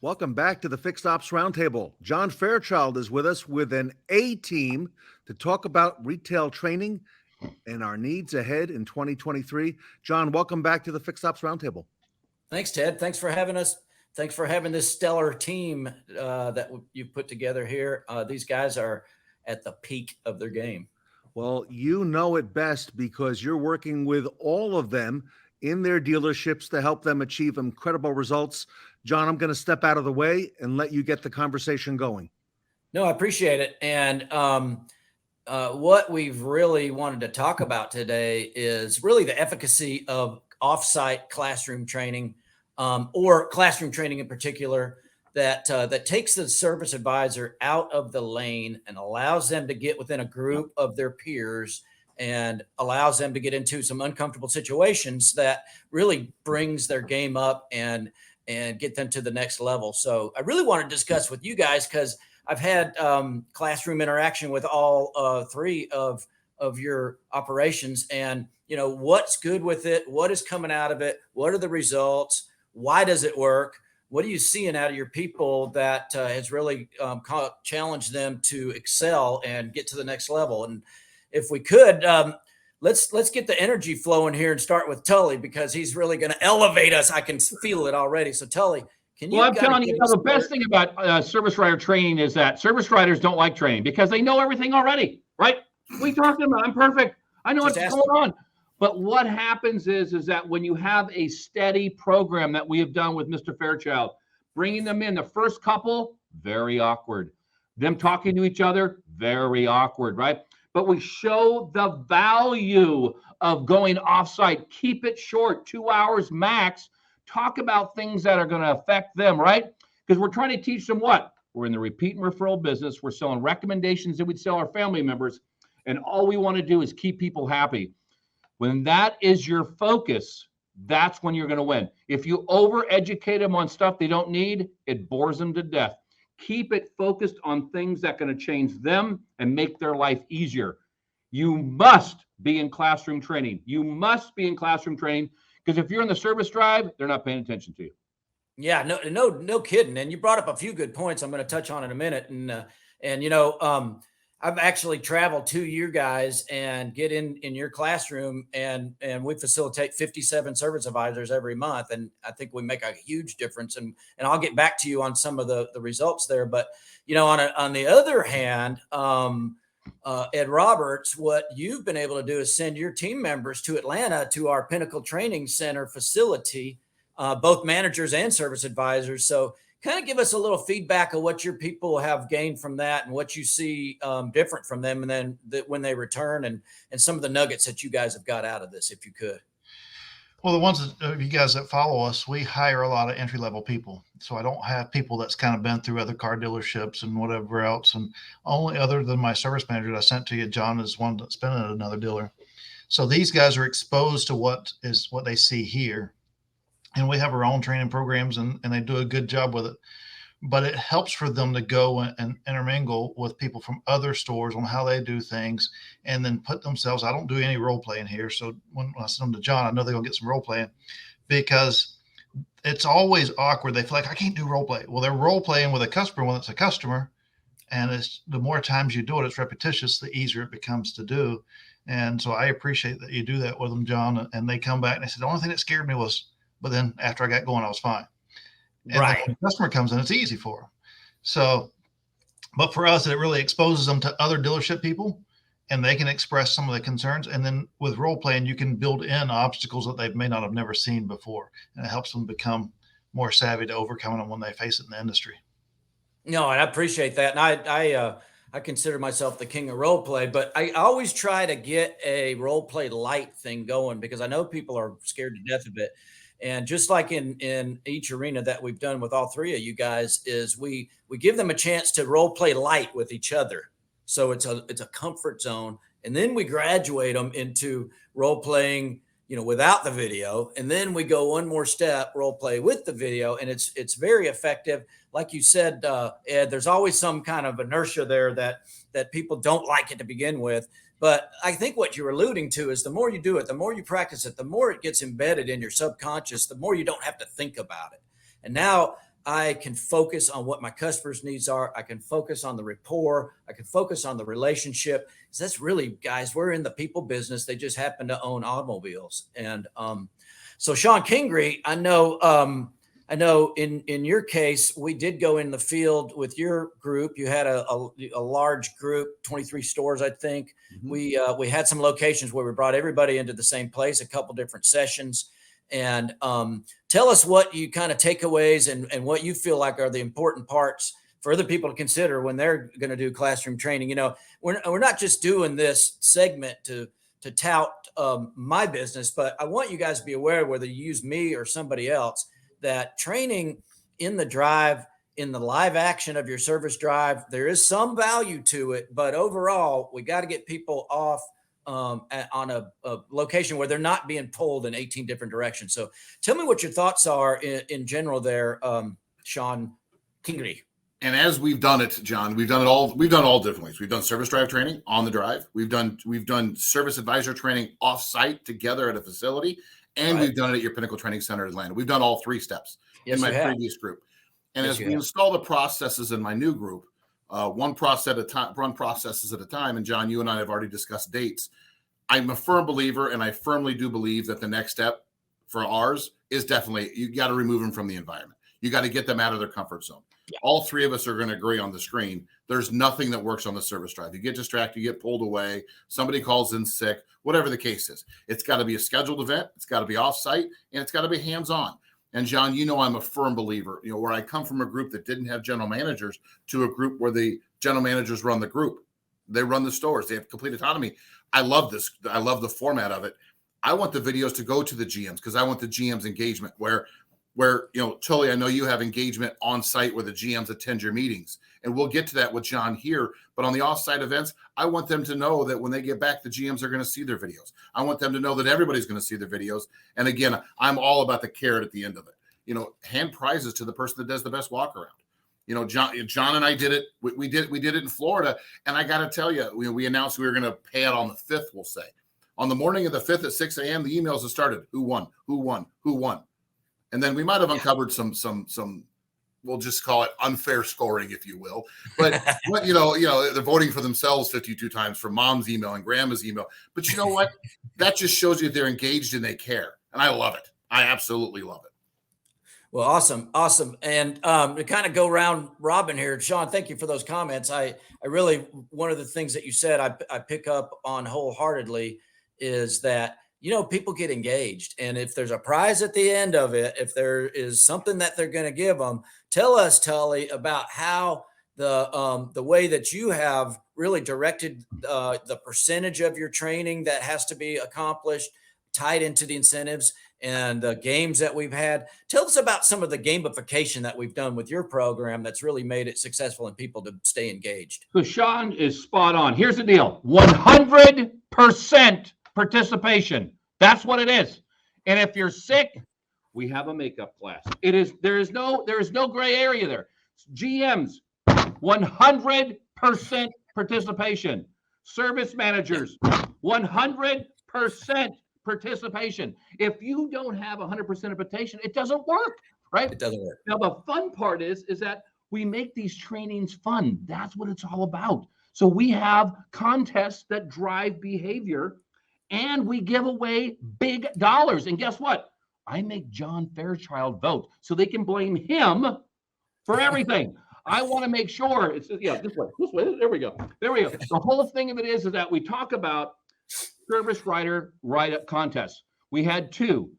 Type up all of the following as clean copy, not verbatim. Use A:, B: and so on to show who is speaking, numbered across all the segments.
A: Welcome back to the Fixed Ops Roundtable. John Fairchild is with us with an A team to talk about retail training and our needs ahead in 2023. John, welcome back to the Fixed Ops Roundtable.
B: Thanks, Ted. Thanks for having us. Thanks for having this stellar team that you've put together here. These guys are at the peak of their game.
A: Well, you know it best because you're working with all of them in their dealerships to help them achieve incredible results. John, I'm going to step out of the way and let you get the conversation going.
B: No, I appreciate it. And what we've really wanted to talk about today is really the efficacy of offsite classroom training, or classroom training in particular, that takes the service advisor out of the lane and allows them to get within a group of their peers and allows them to get into some uncomfortable situations that really brings their game up and get them to the next level. So I really want to discuss with you guys, because I've had classroom interaction with all three of your operations, and what's good with it, what is coming out of it, what are the results, why does it work, what are you seeing out of your people that has really challenged them to excel and get to the next level. And if we could, let's get the energy flowing here and start with Tully, because he's really going to elevate us. I can feel it already. So Tully, can you?
C: Well, I'm telling you, the best thing about service rider training is that service riders don't like training because they know everything already, right? What are you talking about? I'm perfect. I know what's going on. But what happens is that when you have a steady program that we have done with Mr. Fairchild, bringing them in, the first couple, very awkward. Them talking to each other, very awkward, right? But we show the value of going offsite. Keep it short, 2 hours max. Talk about things that are going to affect them, right? Because we're trying to teach them what? We're in the repeat and referral business. We're selling recommendations that we'd sell our family members. And all we want to do is keep people happy. When that is your focus, that's when you're going to win. If you over-educate them on stuff they don't need, it bores them to death. Keep it focused on things that are going to change them and make their life easier. You must be in classroom training. You must be in classroom training, because if you're in the service drive, they're not paying attention to you.
B: Yeah, no kidding. And you brought up a few good points I'm going to touch on in a minute. And I've actually traveled to you guys and get in your classroom, and we facilitate 57 service advisors every month. And I think we make a huge difference. And I'll get back to you on some of the results there. But, on the other hand, Ed Roberts, what you've been able to do is send your team members to Atlanta to our Pinnacle Training Center facility, both managers and service advisors. So kind of give us a little feedback of what your people have gained from that and what you see different from them, and then when they return, and some of the nuggets that you guys have got out of this, if you could.
D: Well, the ones that you guys that follow us, we hire a lot of entry-level people. So I don't have people that's kind of been through other car dealerships and whatever else. And only other than my service manager that I sent to you, John, is one that's been at another dealer. So these guys are exposed to what they see here. And we have our own training programs, and they do a good job with it. But it helps for them to go and intermingle with people from other stores on how they do things, and then put themselves. I don't do any role playing here. So when I send them to John, I know they're going to get some role playing, because it's always awkward. They feel like, I can't do role play. Well, they're role playing with a customer when it's a customer. And it's the more times you do it, it's repetitious, the easier it becomes to do. And so I appreciate that you do that with them, John. And they come back and they said, the only thing that scared me was, but then after I got going, I was fine. And
B: right.
D: When the customer comes in, it's easy for them. So, but for us, it really exposes them to other dealership people, and they can express some of the concerns. And then with role playing, you can build in obstacles that they may not have never seen before. And it helps them become more savvy to overcome them when they face it in the industry.
B: No, and I appreciate that. And I consider myself the king of role play, but I always try to get a role play light thing going, because I know people are scared to death of it. And just like in each arena that we've done with all three of you guys, is we give them a chance to role play light with each other. So it's a comfort zone. And then we graduate them into role playing, without the video. And then we go one more step, role play with the video. And it's very effective. Like you said, Ed, there's always some kind of inertia there that people don't like it to begin with. But I think what you're alluding to is the more you do it, the more you practice it, the more it gets embedded in your subconscious, the more you don't have to think about it. And now I can focus on what my customers' needs are. I can focus on the rapport. I can focus on the relationship. So that's really, guys, we're in the people business. They just happen to own automobiles. And so Shon Kingrey, I know in your case, we did go in the field with your group. You had a large group, 23 stores, I think. Mm-hmm. We had some locations where we brought everybody into the same place, a couple different sessions. And tell us what you kind of takeaways and what you feel like are the important parts for other people to consider when they're going to do classroom training. You know, we're not just doing this segment to tout my business, but I want you guys to be aware, whether you use me or somebody else, that training in the drive, in the live action of your service drive, there is some value to it, but overall, we got to get people off on a location where they're not being pulled in 18 different directions. So tell me what your thoughts are in general there, Shon Kingrey.
E: And as we've done it, John, we've done all different ways. We've done service drive training on the drive. We've done service advisor training off-site together at a facility, and we've done it at your Pinnacle Training Center in Atlanta. We've done all three steps in my previous group. And as we install the processes in my new group, one process at a time, run processes at a time. And John, you and I have already discussed dates. I'm a firm believer, and I firmly do believe that the next step for ours is definitely, you got to remove them from the environment. You got to get them out of their comfort zone. Yeah. All three of us are going to agree on the screen. There's nothing that works on the service drive. You get distracted, you get pulled away, somebody calls in sick, whatever the case is. It's got to be a scheduled event. It's got to be off-site, and it's got to be hands-on. And John, you know, I'm a firm believer, you know, where I come from a group that didn't have general managers to a group where the general managers run the group. They run the stores. They have complete autonomy. I love this. I love the format of it. I want the videos to go to the GMs because I want the GMs engagement where, you know, Tully, I know you have engagement on site where the GMs attend your meetings, and we'll get to that with John here. But on the off-site events, I want them to know that when they get back, the GMs are going to see their videos. I want them to know that everybody's going to see their videos. And again, I'm all about the carrot at the end of it. You know, hand prizes to the person that does the best walk around. You know, John and I did it. We did it in Florida, and I got to tell you, we announced we were going to pay out on the 5th. We'll say on the morning of the 5th at 6 a.m. the emails have started. Who won? Who won? Who won? And then we might have uncovered some. We'll just call it unfair scoring, if you will. But you know, they're voting for themselves 52 times from mom's email and grandma's email. But you know what? That just shows you they're engaged and they care, and I love it. I absolutely love it.
B: Well, awesome. And to kind of go round robin here, Shon, thank you for those comments. I really, one of the things that you said, I pick up on wholeheartedly is that, you know, people get engaged. And if there's a prize at the end of it, if there is something that they're going to give them, tell us, Tully, about how the way that you have really directed the percentage of your training that has to be accomplished, tied into the incentives and the games that we've had. Tell us about some of the gamification that we've done with your program that's really made it successful and people to stay engaged.
C: So Shon is spot on. Here's the deal. 100% participation. That's what it is. And if you're sick, we have a makeup class. There is no gray area there. GMs, 100% participation. Service managers, 100% participation. If you don't have 100% participation, it doesn't work, right?
B: It doesn't work.
C: Now, the fun part is that we make these trainings fun. That's what it's all about. So we have contests that drive behavior, and we give away big dollars. And guess what? I make John Fairchild vote so they can blame him for everything. I want to make sure it's this way. There we go. The whole thing of it is that we talk about service rider write-up contests. We had two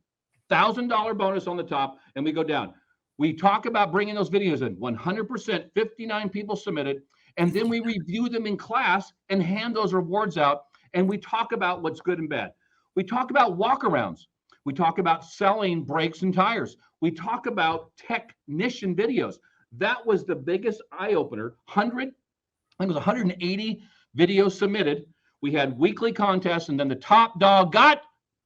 C: $1,000 bonus on the top, and we go down. We talk about bringing those videos in. 100%, 59 people submitted, and then we review them in class and hand those rewards out. And we talk about what's good and bad. We talk about walkarounds. We talk about selling brakes and tires. We talk about technician videos. That was the biggest eye opener. 180 videos submitted. We had weekly contests, and then the top dog got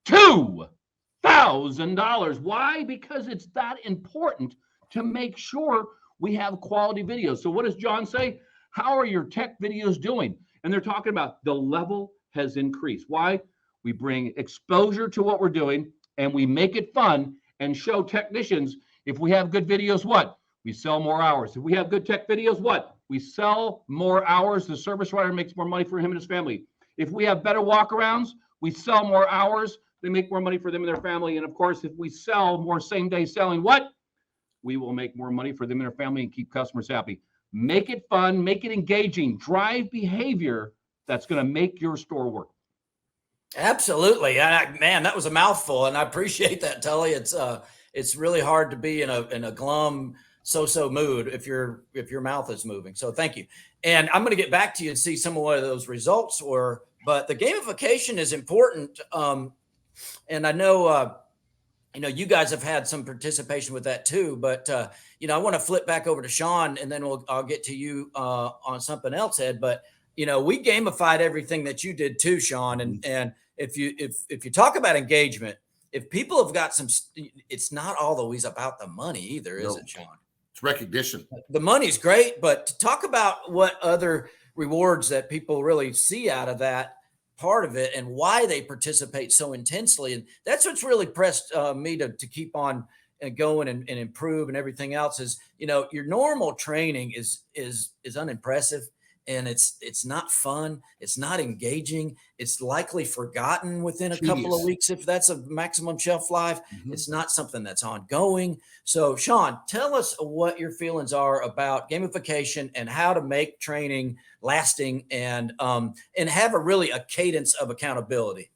C: $2,000. Why? Because it's that important to make sure we have quality videos. So what does John say? How are your tech videos doing? And they're talking about the level has increased. Why? We bring exposure to what we're doing, and we make it fun and show technicians if we have good videos, what? We sell more hours. If we have good tech videos, what? We sell more hours. The service writer makes more money for him and his family. If we have better walkarounds, we sell more hours. They make more money for them and their family. And of course, if we sell more same-day selling, what? We will make more money for them and their family and keep customers happy. Make it fun, make it engaging, drive behavior that's going to make your store work.
B: Absolutely. Man, that was a mouthful, and I appreciate that, Tully. It's really hard to be in a glum, so mood if your mouth is moving. So thank you. And I'm going to get back to you and see some of what those results were. But the gamification is important. And I know, you guys have had some participation with that too. But I want to flip back over to Shon, and then I'll get to you on something else, Ed. But we gamified everything that you did too, Shon. And if you talk about engagement, if people have got it's not always about the money either, is it, Shon?
E: It's recognition.
B: The money's great, but to talk about what other rewards that people really see out of that part of it and why they participate so intensely. And that's what's really pressed me to keep on going and improve, and everything else is, your normal training is unimpressive. And it's not fun. It's not engaging. It's likely forgotten within a couple of weeks if that's a maximum shelf life. Mm-hmm. It's not something that's ongoing. So, Shon, tell us what your feelings are about gamification and how to make training lasting and have a cadence of accountability.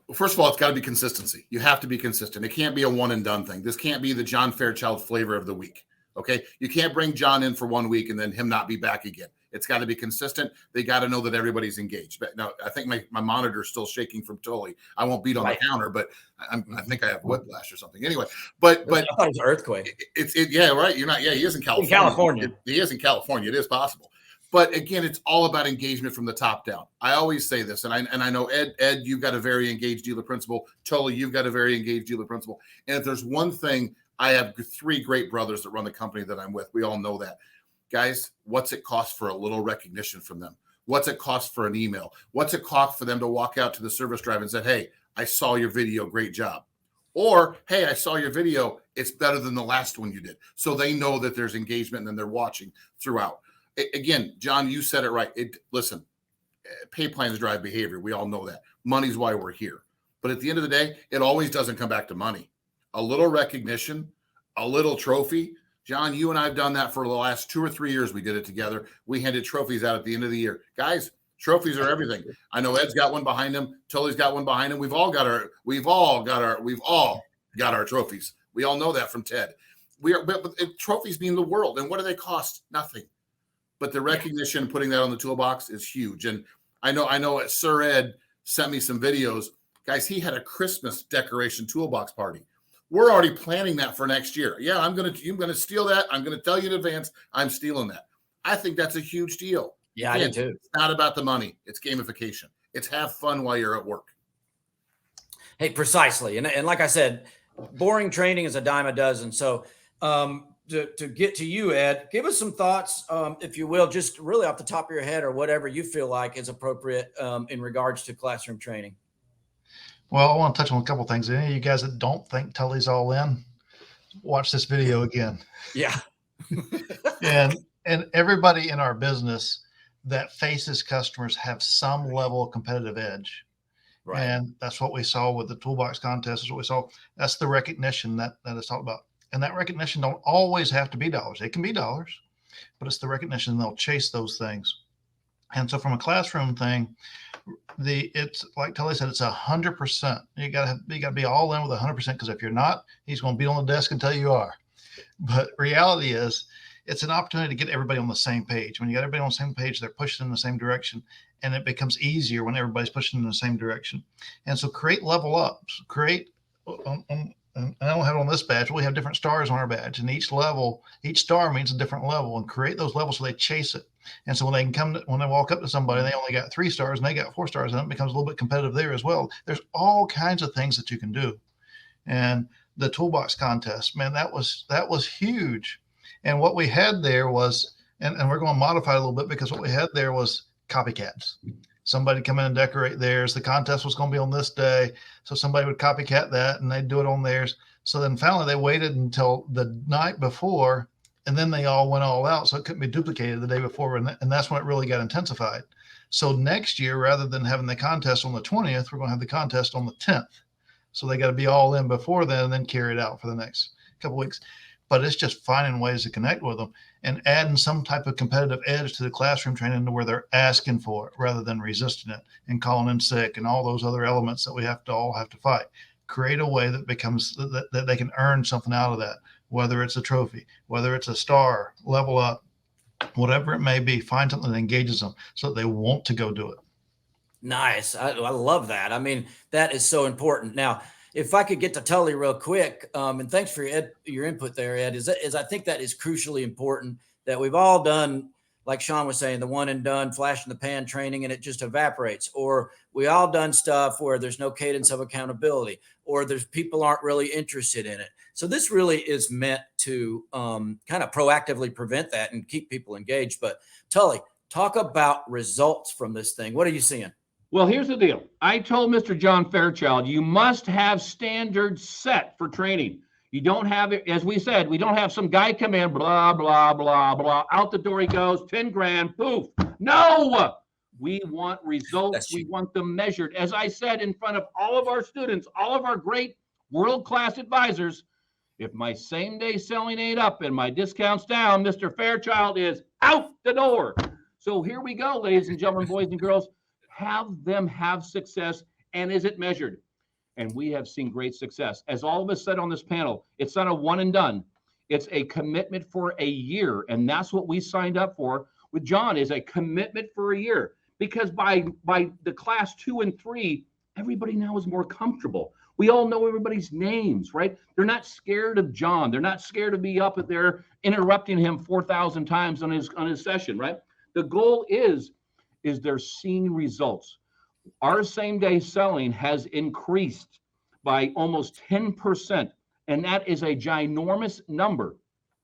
E: Well, first of all, it's got to be consistency. You have to be consistent. It can't be a one and done thing. This can't be the John Fairchild flavor of the week. Okay, you can't bring John in for 1 week and then him not be back again. It's got to be consistent. They got to know that everybody's engaged. But now, I think my monitor is still shaking from Tully. I won't beat on the counter, but I think I have whiplash or something. Anyway, but
B: I thought it was an earthquake.
E: Yeah, right. You're not. Yeah, he is in California. He is in California. It is possible. But again, it's all about engagement from the top down. I always say this, and I know Ed, you've got a very engaged dealer principal. Tully, you've got a very engaged dealer principal. And if there's one thing, I have 3 great brothers that run the company that I'm with. We all know that. Guys, what's it cost for a little recognition from them? What's it cost for an email? What's it cost for them to walk out to the service drive and say, hey, I saw your video, great job. Or, hey, I saw your video, it's better than the last one you did. So they know that there's engagement and then they're watching throughout. Again, John, you said it right. Listen, pay plans drive behavior. We all know that. Money's why we're here. But at the end of the day, it always doesn't come back to money. A little recognition, a little trophy. John, you and I have done that for the last 2 or 3 years. We did it together. We handed trophies out at the end of the year. Guys, trophies are everything. I know Ed's got one behind him. Tully's got one behind him. We've all got our trophies. We all know that from Ted. But trophies mean the world. And what do they cost? Nothing. But the recognition, putting that on the toolbox is huge. And I know Sir Ed sent me some videos. Guys, he had a Christmas decoration toolbox party. We're already planning that for next year. Yeah, I'm gonna steal that. I'm gonna tell you in advance. I'm stealing that. I think that's a huge deal.
B: Yeah, I do too.
E: It's not about the money. It's gamification. It's have fun while you're at work.
B: Hey, precisely. And like I said, boring training is a dime a dozen. So to get to you, Ed, give us some thoughts, if you will, just really off the top of your head or whatever you feel like is appropriate in regards to classroom training.
D: Well, I want to touch on a couple of things. Any of you guys that don't think Tully's all in, watch this video again.
B: Yeah.
D: and everybody in our business that faces customers have some level of competitive edge. Right. And that's what we saw with the toolbox contest. Is what we saw. That's the recognition that is talked about. And that recognition don't always have to be dollars. It can be dollars, but it's the recognition. They'll chase those things. And so from a classroom thing, it's like Tully said, it's 100%. You gotta be all in with 100%, because if you're not, he's going to beat on the desk until you are. But reality is, it's an opportunity to get everybody on the same page. When you got everybody on the same page, they're pushing in the same direction, and it becomes easier when everybody's pushing in the same direction. And so create level ups. And I don't have it on this badge. We have different stars on our badge, and each star means a different level, and create those levels so they chase it. And so when they walk up to somebody, they only got 3 stars and they got 4 stars, and it becomes a little bit competitive there as well. There's all kinds of things that you can do. And the toolbox contest, man, that was huge. And what we had there was, and we're going to modify it a little bit, because what we had there was copycats. Somebody come in and decorate theirs. The contest was going to be on this day, so somebody would copycat that and they'd do it on theirs. So then finally they waited until the night before and then they all went all out, so it couldn't be duplicated the day before, and that's when it really got intensified. So next year, rather than having the contest on the 20th, we're going to have the contest on the 10th. So they got to be all in before then and then carry it out for the next couple of weeks. But it's just finding ways to connect with them and adding some type of competitive edge to the classroom training to where they're asking for it rather than resisting it and calling in sick and all those other elements that we all have to fight. Create a way that becomes that they can earn something out of that, whether it's a trophy, whether it's a star, level up, whatever it may be. Find something that engages them so that they want to go do it.
B: Nice. I love that. I mean, that is so important. Now, if I could get to Tully real quick, and thanks for your input there, Ed, is I think that is crucially important, that we've all done, like Shon was saying, the one and done flash in the pan training and it just evaporates. Or we all done stuff where there's no cadence of accountability, or there's people aren't really interested in it. So this really is meant to kind of proactively prevent that and keep people engaged. But Tully, talk about results from this thing. What are you seeing?
C: Well, here's the deal. I told Mr. John Fairchild, you must have standards set for training. You don't have it, as we said, we don't have some guy come in, blah, blah, blah, blah, out the door he goes, 10 grand, poof. No, we want results. We want them measured. As I said in front of all of our students, all of our great world-class advisors, if my same-day selling ain't up and my discount's down, Mr. Fairchild is out the door. So here we go, ladies and gentlemen, boys and girls. Have them have success, and is it measured? And we have seen great success. As all of us said on this panel, it's not a one and done. It's a commitment for a year, and that's what we signed up for with John, is a commitment for a year. Because by the class 2 and 3, everybody now is more comfortable. We all know everybody's names, right? They're not scared of John. They're not scared to be up at there interrupting him 4,000 times on his session, right? The goal is they're seeing results. Our same-day selling has increased by almost 10%, and that is a ginormous number.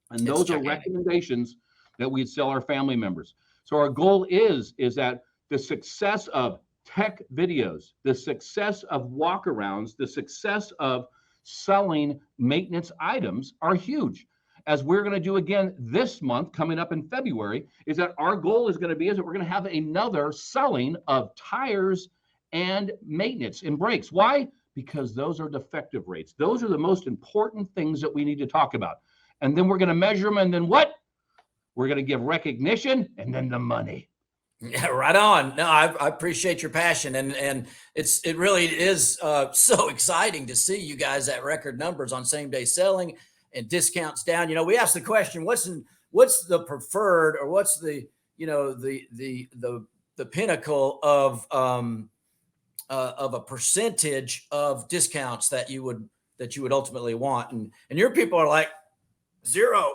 C: And those are recommendations that we'd sell our family members. So our goal is that the success of tech videos, the success of walkarounds, the success of selling maintenance items are huge. As we're going to do again this month, coming up in February, is that our goal is going to be that we're going to have another selling of tires and maintenance and brakes. Why? Because those are defective rates. Those are the most important things that we need to talk about. And then we're going to measure them, and then what? We're going to give recognition and then the money.
B: Yeah, right on. No, I appreciate your passion, and it really is so exciting to see you guys at record numbers on same day selling and discounts down. You know, we asked the question, what's the preferred, or what's the pinnacle of a percentage of discounts that you would ultimately want, and your people are like 0,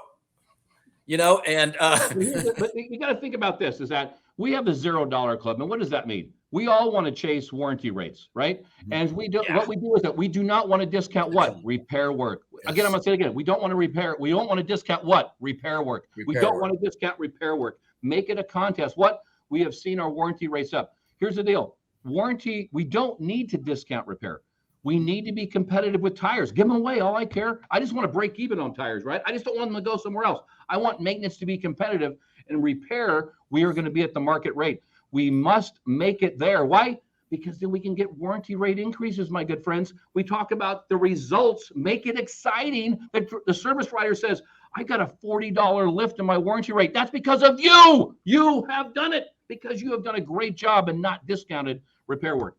B: you know, and
C: but you got to think about this, is that we have the $0 club, and what does that mean? We all want to chase warranty rates, right? And what we do is that we do not want to discount what? Repair work. Yes. Again, I'm going to say it again. We don't want to repair. We don't want to discount what? Repair work. We don't want to discount repair work. Make it a contest. What? We have seen our warranty rates up. Here's the deal. Warranty, we don't need to discount repair. We need to be competitive with tires. Give them away. All I care. I just want to break even on tires, right? I just don't want them to go somewhere else. I want maintenance to be competitive, and repair, we are going to be at the market rate. We must make it there. Why? Because then we can get warranty rate increases, my good friends. We talk about the results, make it exciting. The service writer says, I got a $40 lift in my warranty rate. That's because of you. You have done it because you have done a great job and not discounted repair work.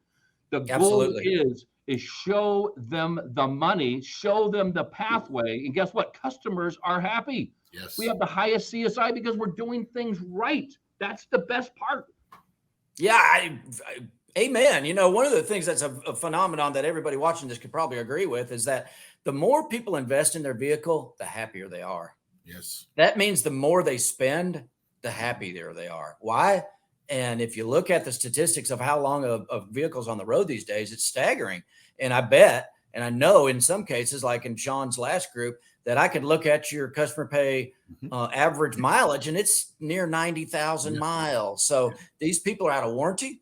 C: The goal is show them the money, show them the pathway. And guess what? Customers are happy. Yes. We have the highest CSI because we're doing things right. That's the best part.
B: Yeah, amen. You know, one of the things that's a phenomenon that everybody watching this could probably agree with is that the more people invest in their vehicle, the happier they are.
E: Yes.
B: That means the more they spend, the happier they are. Why? And if you look at the statistics of how long of vehicles on the road these days, it's staggering. And I bet, and I know in some cases, like in Shon's last group, that I could look at your customer pay average mileage, and it's near 90,000 miles. So these people are out of warranty,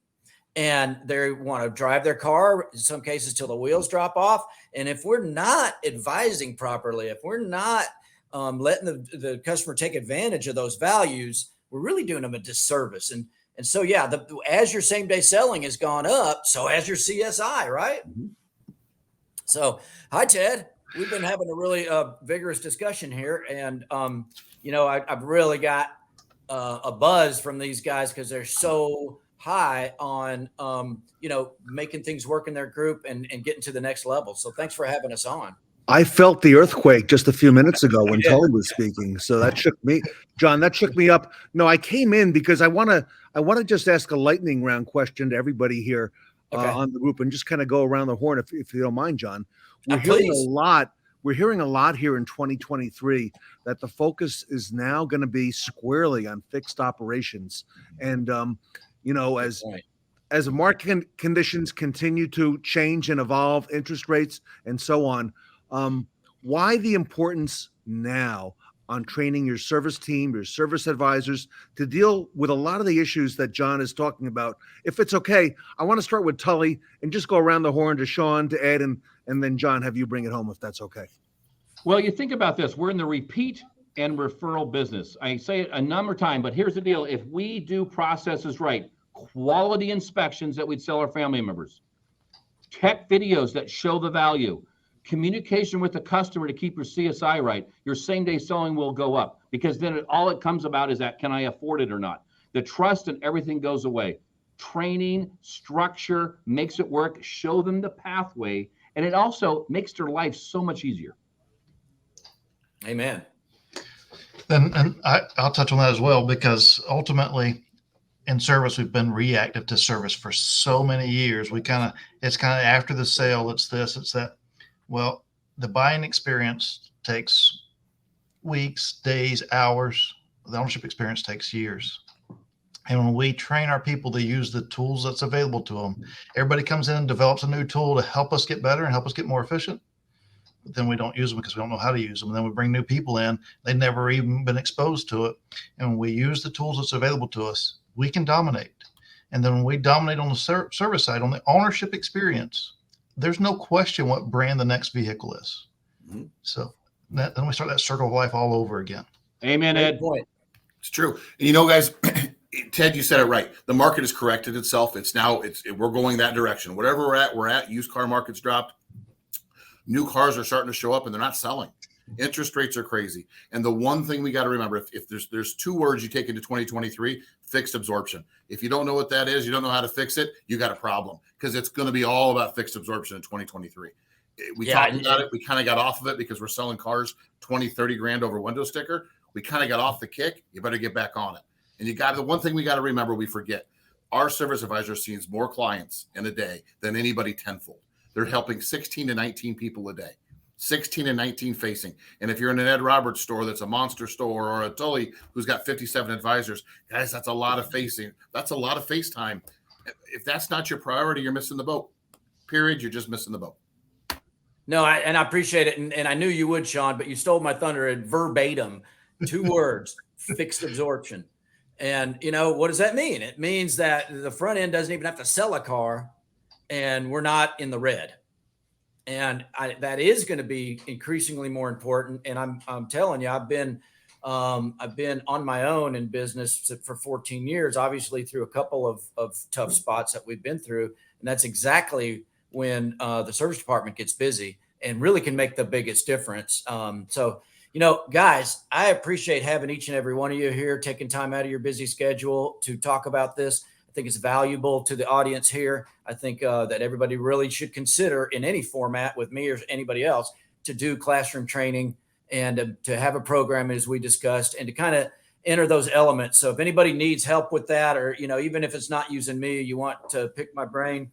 B: and they want to drive their car, in some cases, till the wheels drop off. And if we're not advising properly, if we're not letting the customer take advantage of those values, we're really doing them a disservice. And so, yeah, as your same day selling has gone up, so has your CSI, right?
A: Mhm.
B: So, hi, Ted. We've been having a really vigorous discussion here. And, I've really got a buzz from these guys because they're so high on, making things work in their group and getting to the next level. So thanks for having us on.
A: I felt the earthquake just a few minutes ago when Tully was speaking. So that shook me, John. That shook me up. No, I came in because I want to just ask a lightning round question to everybody here on the group and just kind of go around the horn, if you don't mind, John. We're hearing a lot. We're hearing a lot here in 2023 that the focus is now going to be squarely on fixed operations, and as market conditions continue to change and evolve, interest rates and so on. Why the importance now on training your service team, your service advisors to deal with a lot of the issues that John is talking about? If it's okay, I want to start with Tully and just go around the horn to Shon, to Ed, and then John, have you bring it home if that's okay.
C: Well, you think about this. We're in the repeat and referral business. I say it a number of times, but here's the deal. If we do processes right, quality inspections that we'd sell our family members, tech videos that show the value, communication with the customer to keep your CSI right, your same day selling will go up, because then all it comes about is that, can I afford it or not? The trust and everything goes away. Training, structure makes it work, show them the pathway, and it also makes their life so much easier.
B: Amen.
D: And I'll touch on that as well, because ultimately in service, we've been reactive to service for so many years. It's kind of after the sale, it's this, it's that. Well, the buying experience takes weeks, days, hours. The ownership experience takes years. And when we train our people to use the tools that's available to them, everybody comes in and develops a new tool to help us get better and help us get more efficient. But then we don't use them because we don't know how to use them. And then we bring new people in. They've never even been exposed to it. And when we use the tools that's available to us, we can dominate. And then when we dominate on the service side, on the ownership experience, there's no question what brand the next vehicle is. Mm-hmm. So then we start that circle of life all over again.
C: Amen, Ed.
B: Point.
E: It's true. And guys, Ted, you said it right. The market has corrected itself. We're going that direction. Whatever we're at. Used car market's dropped. New cars are starting to show up and they're not selling. Interest rates are crazy. And the one thing we got to remember, if there's two words you take into 2023, fixed absorption. If you don't know what that is, you don't know how to fix it, you got a problem, because it's going to be all about fixed absorption in 2023. We talked about it. We kind of got off of it because we're selling cars 20, 30 grand over window sticker. We kind of got off the kick. You better get back on it. And the one thing we got to remember, we forget, our service advisor sees more clients in a day than anybody tenfold. They're helping 16 to 19 people a day. 16 and 19 facing. And if you're in an Ed Roberts store that's a monster store, or a Tully who's got 57 advisors, guys, that's a lot of facing. That's a lot of face time. If that's not your priority, you're missing the boat. Period. You're just missing the boat.
B: No, I appreciate it. And I knew you would, Shon, but you stole my thunder in verbatim. 2 words, fixed absorption. And, what does that mean? It means that the front end doesn't even have to sell a car and we're not in the red. And that is going to be increasingly more important. And I'm telling you, I've been on my own in business for 14 years, obviously through a couple of tough spots that we've been through. And that's exactly when the service department gets busy and really can make the biggest difference. So, guys, I appreciate having each and every one of you here, taking time out of your busy schedule to talk about this. I think it's valuable to the audience here. I think that everybody really should consider, in any format with me or anybody else, to do classroom training and to have a program as we discussed, and to kind of enter those elements. So if anybody needs help with that, or, even if it's not using me, you want to pick my brain,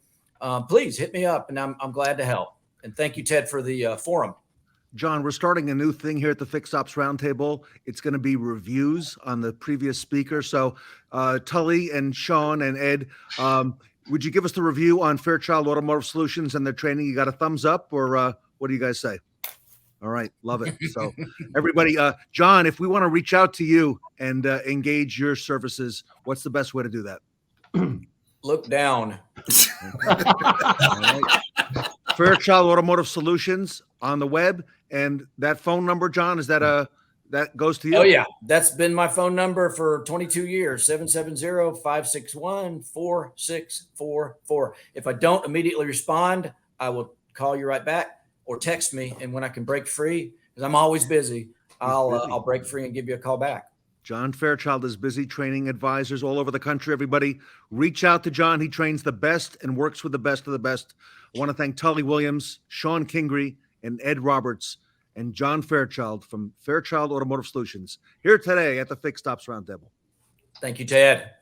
B: please hit me up, and I'm glad to help. And thank you, Ted, for the forum.
A: John, we're starting a new thing here at the Fixed Ops Roundtable. It's going to be reviews on the previous speaker. So Tully and Shon and Ed, would you give us the review on Fairchild Automotive Solutions and their training? You got a thumbs up, or what do you guys say? All right. Love it. So everybody, John, if we want to reach out to you and engage your services, what's the best way to do that?
B: Look down.
A: All right. Fairchild Automotive Solutions on the web. And that phone number, John, is that that goes to you.
B: Oh, yeah. That's been my phone number for 22 years, 770-561-4644. If I don't immediately respond, I will call you right back or text me. And when I can break free, because I'm always busy, I'll break free and give you a call back.
A: John Fairchild is busy training advisors all over the country. Everybody, reach out to John. He trains the best and works with the best of the best. I want to thank Tully Williams, Shon Kingrey, and Ed Roberts, and John Fairchild from Fairchild Automotive Solutions here today at the Fixed Ops Roundtable.
B: Thank you, Ted.